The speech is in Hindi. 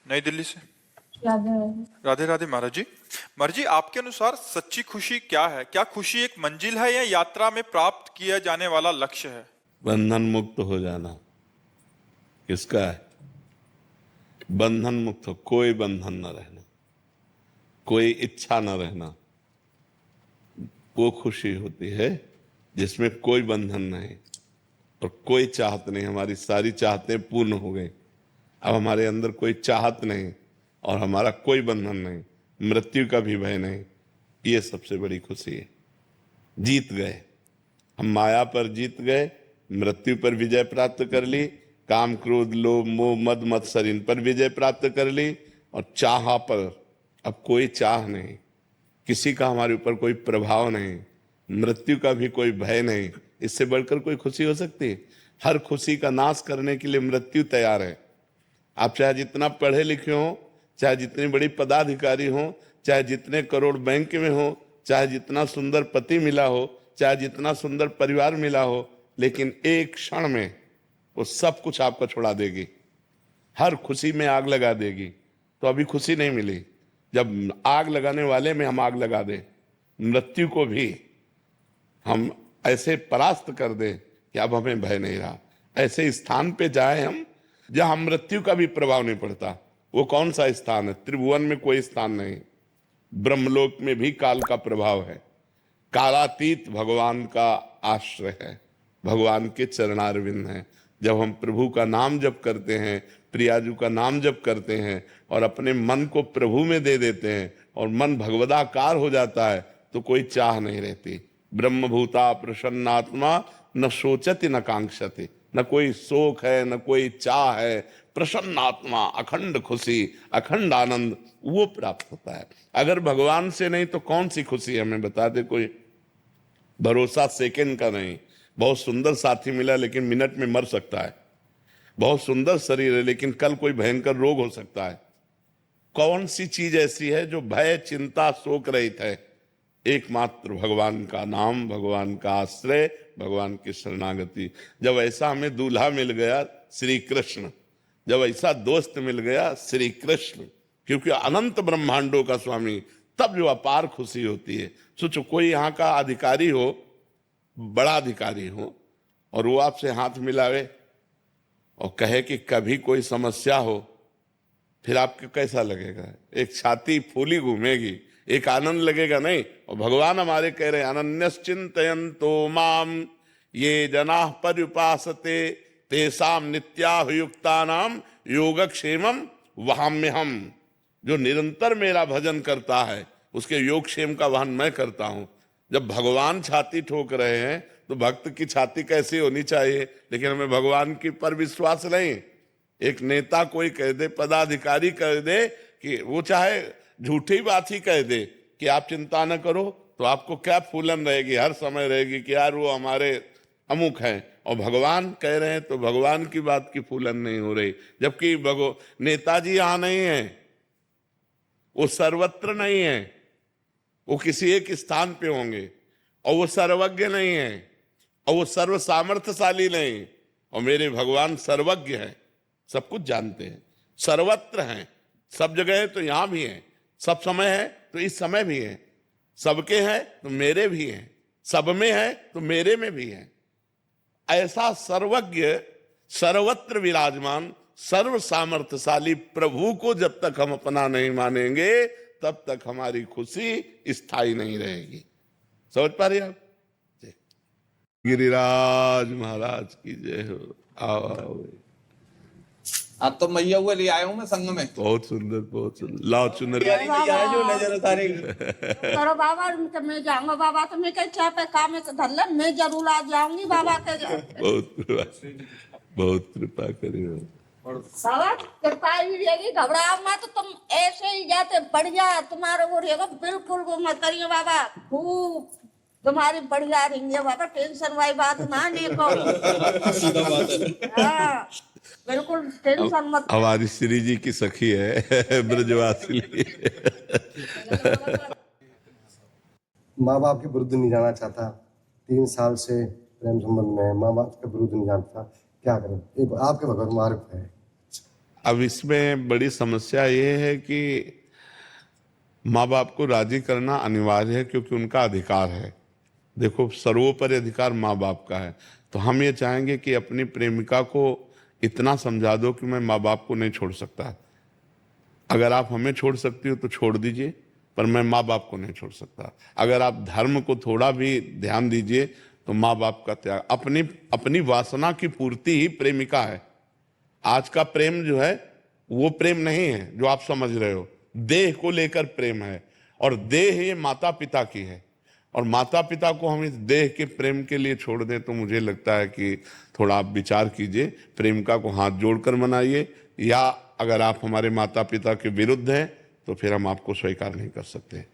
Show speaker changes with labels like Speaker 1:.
Speaker 1: नई दिल्ली से।
Speaker 2: राधे
Speaker 1: राधे राधे महाराज जी। महाराज जी, आपके अनुसार सच्ची खुशी क्या है? क्या खुशी एक मंजिल है या यात्रा में प्राप्त किया जाने वाला लक्ष्य है?
Speaker 3: बंधन मुक्त हो जाना किसका है? बंधन मुक्त हो, कोई बंधन न रहना, कोई इच्छा न रहना, वो खुशी होती है जिसमें कोई बंधन नहीं और कोई चाहत नहीं। हमारी सारी चाहतें पूर्ण हो गई, अब हमारे अंदर कोई चाहत नहीं और हमारा कोई बंधन नहीं, मृत्यु का भी भय नहीं। ये सबसे बड़ी खुशी है। जीत गए, हम माया पर जीत गए, मृत्यु पर विजय प्राप्त कर ली, काम क्रोध लोभ मोह मद मत्सर इन पर विजय प्राप्त कर ली, और चाह पर अब कोई चाह नहीं, किसी का हमारे ऊपर कोई प्रभाव नहीं, मृत्यु का भी कोई भय नहीं। इससे बढ़कर कोई खुशी हो सकती है? हर खुशी का नाश करने के लिए मृत्यु तैयार है। आप चाहे जितना पढ़े लिखे हो, चाहे जितनी बड़ी पदाधिकारी हो, चाहे जितने करोड़ बैंक में हो, चाहे जितना सुंदर पति मिला हो, चाहे जितना सुंदर परिवार मिला हो, लेकिन एक क्षण में वो सब कुछ आपको छुड़ा देगी, हर खुशी में आग लगा देगी। तो अभी खुशी नहीं मिली। जब आग लगाने वाले में हम आग लगा दें, मृत्यु को भी हम ऐसे परास्त कर दें कि अब हमें भय नहीं रहा, ऐसे स्थान पे जाए हम जहां मृत्यु का भी प्रभाव नहीं पड़ता। वो कौन सा स्थान है? त्रिभुवन में कोई स्थान नहीं, ब्रह्मलोक में भी काल का प्रभाव है। कालातीत भगवान का आश्रय है, भगवान के चरणारविंद हैं। जब हम प्रभु का नाम जप करते हैं, प्रियाजू का नाम जप करते हैं और अपने मन को प्रभु में दे देते हैं और मन भगवदाकार हो जाता है, तो कोई चाह नहीं रहती। ब्रह्मभूता प्रसन्नात्मा न सोचति न कांक्षति, न कोई शोक है न कोई चाह है। प्रसन्न आत्मा, अखंड खुशी, अखंड आनंद वो प्राप्त होता है। अगर भगवान से नहीं तो कौन सी खुशी हमें बता दे कोई? भरोसा सेकंड का नहीं। बहुत सुंदर साथी मिला लेकिन मिनट में मर सकता है, बहुत सुंदर शरीर है लेकिन कल कोई भयंकर रोग हो सकता है। कौन सी चीज ऐसी है जो भय चिंता शोक रहित है? एकमात्र भगवान का नाम, भगवान का आश्रय, भगवान की शरणागति। जब ऐसा हमें दूल्हा मिल गया श्री कृष्ण, जब ऐसा दोस्त मिल गया श्री कृष्ण, क्योंकि अनंत ब्रह्मांडों का स्वामी, तब जो अपार खुशी होती है। सोचो कोई यहाँ का अधिकारी हो, बड़ा अधिकारी हो, और वो आपसे हाथ मिलावे और कहे कि कभी कोई समस्या हो, फिर आपको कैसा लगेगा? एक छाती फूली घूमेगी, एक आनंद लगेगा नहीं। और भगवान हमारे कह रहे हैं अनन्यश्चिन्तयन्तो माम ये जनाः पर्युपासते तेषां नित्याभियुक्तानां योगक्षेमं वहाम्यहम्। जो निरंतर मेरा भजन करता है उसके योगक्षेम का वहन मैं करता हूं। जब भगवान छाती ठोक रहे हैं तो भक्त की छाती कैसी होनी चाहिए? लेकिन हमें भगवान की पर विश्वास नहीं। एक नेता कोई कह दे, पदाधिकारी कह दे कि वो चाहे झूठी बात ही कह दे कि आप चिंता न करो, तो आपको क्या फूलन रहेगी, हर समय रहेगी कि यार वो हमारे अमुक हैं। और भगवान कह रहे हैं तो भगवान की बात की फूलन नहीं हो रही। जबकि नेताजी यहां नहीं है, वो सर्वत्र नहीं है, वो किसी एक स्थान पे होंगे, और वो सर्वज्ञ नहीं है और वो सर्व सामर्थ्यशाली नहीं। और मेरे भगवान सर्वज्ञ हैं, सब कुछ जानते हैं, सर्वत्र हैं, सब जगह है तो यहां भी हैं, सब समय है तो इस समय भी है, सबके हैं तो मेरे भी हैं, सब में है तो मेरे में भी है। ऐसा सर्वज्ञ, सर्वत्र विराजमान, सर्व सामर्थ्यशाली प्रभु को जब तक हम अपना नहीं मानेंगे तब तक हमारी खुशी स्थायी नहीं रहेगी। समझ पा रही आप? गिरिराज महाराज की जय हो। आओ।
Speaker 4: अब तो मैया हुए ले आया हूँ मैं संग में।
Speaker 3: बहुत सुंदर, बहुत सुंदर। लाओ चुनर।
Speaker 4: जो नजर उतारे
Speaker 2: करो बाबा, तो मैं जाऊंगा बाबा, तो मैं कह चाहे पे काम है तो धर, मैं जरूर आ जाऊंगी बाबा के।
Speaker 3: बहुत कृपा करिए
Speaker 2: बाबा, कृपा ही रहेगी, घबराओ मत, तुम ऐसे ही जाते बढ़िया, तुम्हारा वो रहेगा, बिल्कुल वो मत करिए बाबा, खूब तुम्हारी बढ़िया रहेंगे बाबा, टेंशन वाली बात ना नहीं को। हाँ, बिल्कुल टेंशन मत।
Speaker 3: हमारी श्री जी की सखी है ब्रजवासी।
Speaker 5: माँ बाप के विरुद्ध नहीं जाना चाहता, 3 साल से प्रेम संबंध में माँ बाप के विरुद्ध नहीं जानता, क्या करें? एक आपके भगवान मार्ग है।
Speaker 3: अब इसमें बड़ी समस्या ये है कि माँ बाप को राजी करना अनिवार्य है क्योंकि उनका अधिकार है। देखो, सर्वोपरि अधिकार माँ बाप का है। तो हम ये चाहेंगे कि अपनी प्रेमिका को इतना समझा दो कि मैं माँ बाप को नहीं छोड़ सकता। अगर आप हमें छोड़ सकती हो तो छोड़ दीजिए, पर मैं माँ बाप को नहीं छोड़ सकता। अगर आप धर्म को थोड़ा भी ध्यान दीजिए तो माँ बाप का त्याग, अपनी वासना की पूर्ति ही प्रेमिका है। आज का प्रेम जो है वो प्रेम नहीं है जो आप समझ रहे हो। देह को लेकर प्रेम है, और देह ये माता पिता की है, और माता पिता को हम इस देह के प्रेम के लिए छोड़ दें तो मुझे लगता है कि थोड़ा आप विचार कीजिए। प्रेमिका को हाथ जोड़कर मनाइए, या अगर आप हमारे माता पिता के विरुद्ध हैं तो फिर हम आपको स्वीकार नहीं कर सकते।